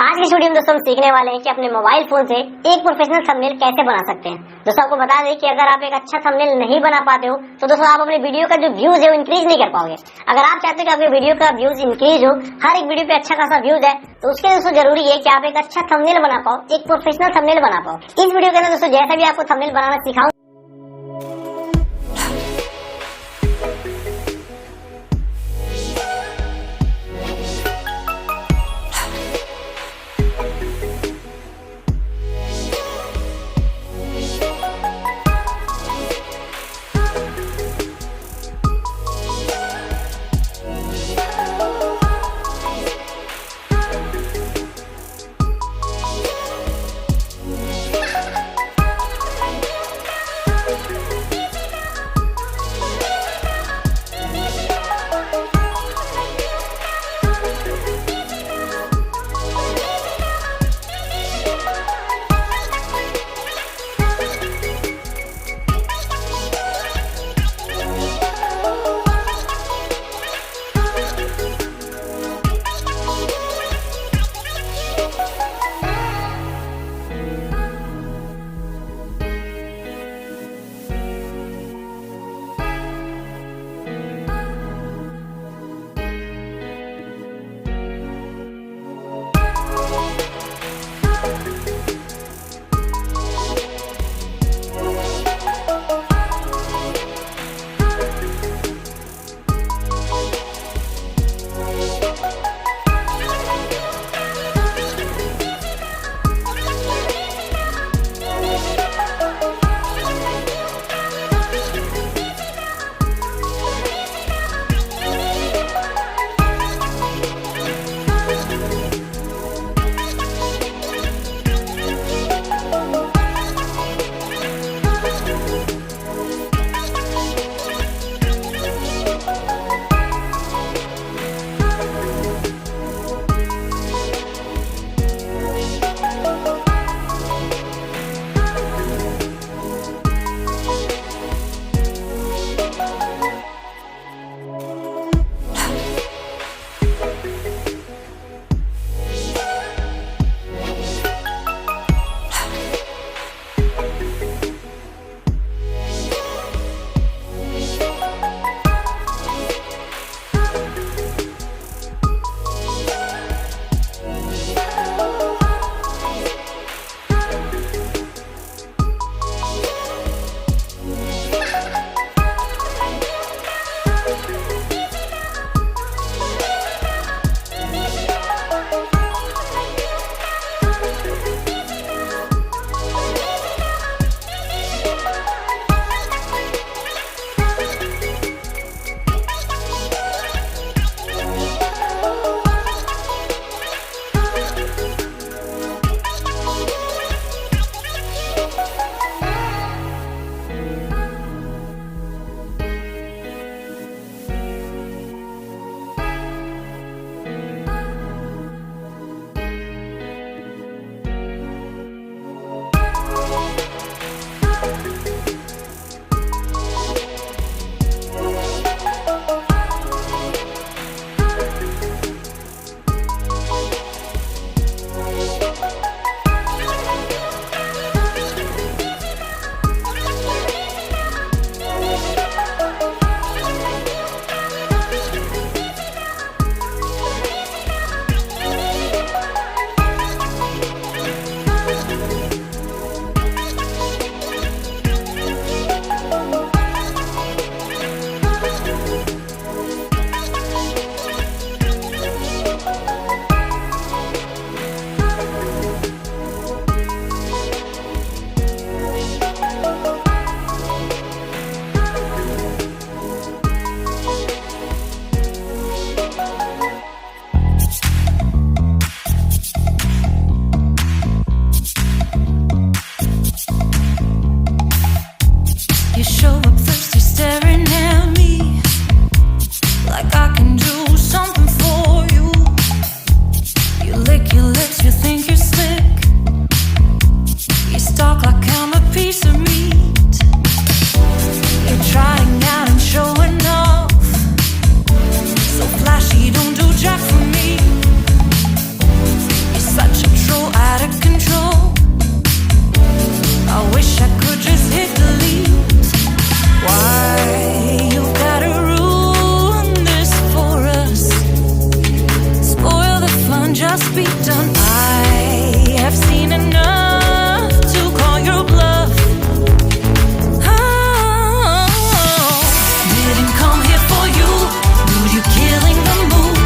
आज की वीडियो में दोस्तों हम सीखने वाले हैं कि अपने मोबाइल फोन से एक प्रोफेशनल थंबनेल कैसे बना सकते हैं। दोस्तों आपको बता दें कि अगर आप एक अच्छा थंबनेल नहीं बना पाते हो तो दोस्तों आप अपने वीडियो का जो व्यूज है वो इंक्रीज नहीं कर पाओगे। अगर आप चाहते हो कि आपके वीडियो का व्यूज इंक्रीज हो, हर एक वीडियो पे अच्छा खासा व्यूज है, तो उसके दोस्तों जरूरी है कि आप एक अच्छा थंबनेल बना पाओ, एक प्रोफेशनल थंबनेल बना पाओ। इस वीडियो के अंदर दोस्तों जैसा भी आपको थंबनेल बनाना सिखाऊं just be done. I have seen enough to call your bluff. Oh, didn't come here for you. Dude, you're killing the mood.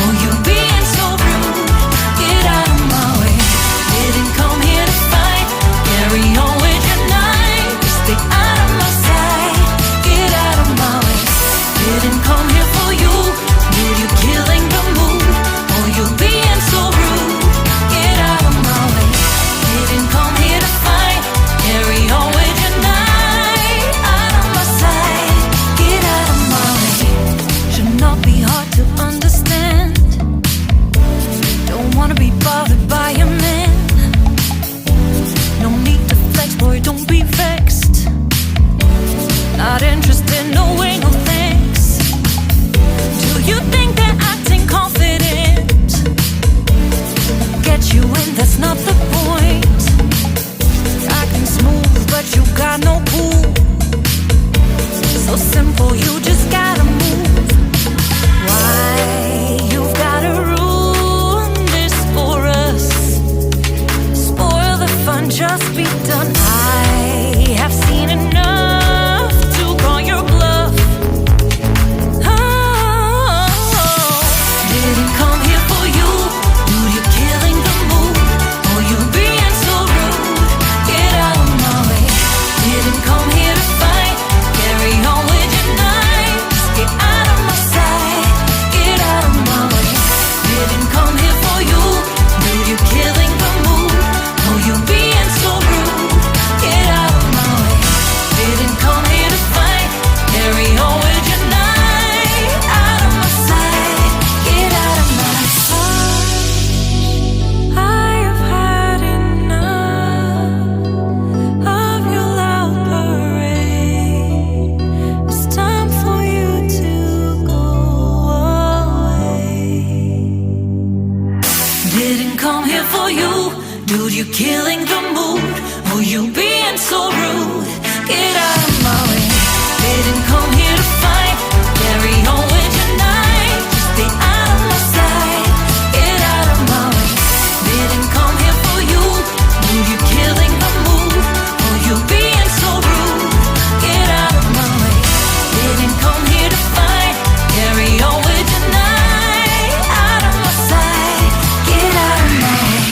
Oh, you being so rude. Get out of my way. Didn't come here to fight. Carry on with your night. Stay out of my sight. Get out of my way. Didn't come here for you. Dude, you're killing the mood. Oh, you being so rude. Get out of my way. Didn't come here to fight. Carry on with your night. Out of my sight. Get out of my way. Should not be hard to understand. Don't wanna be bothered by a man. No need to flex, boy, don't be vexed. Not interested, no way, no thanks. Do you think that acting confident get you in? That's not the point. Acting smooth, but you got no cool. So simple, you just gotta move. Why you gotta ruin this for us? Spoil the fun, just be done. I have seen enough to call your bluff. Oh, didn't come here for you. Dude, you're killing the mood. Oh, you being so rude. Get out of my way. Didn't come here to fight. Carry on with your night. Just get out of my sight. Get out of my way. Didn't come here for you. Dude, you're killing the mood. Oh, you being so rude. Get out of my way. Didn't come here to fight. Carry on with your night. Out of my sight. Get out of my sight. I have had enough of your loud parade. It's time for you to go away. Didn't come here for you. Dude, you're killing the mood. Oh, you being so rude. Get out of my way. Didn't come here to fight. Carry on with your night. Just stay out of my sight. Get out of my way. Didn't come here for you. Dude, you're killing the mood. Oh, you being so rude. Get out of my way. Didn't come here to fight. Carry on with your night. Out of my sight. Get out of my way.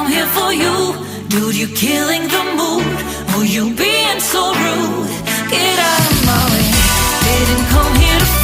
come here for you. Dude, you killing the mood. Oh, you being so rude. Get out of my way. Didn't come here to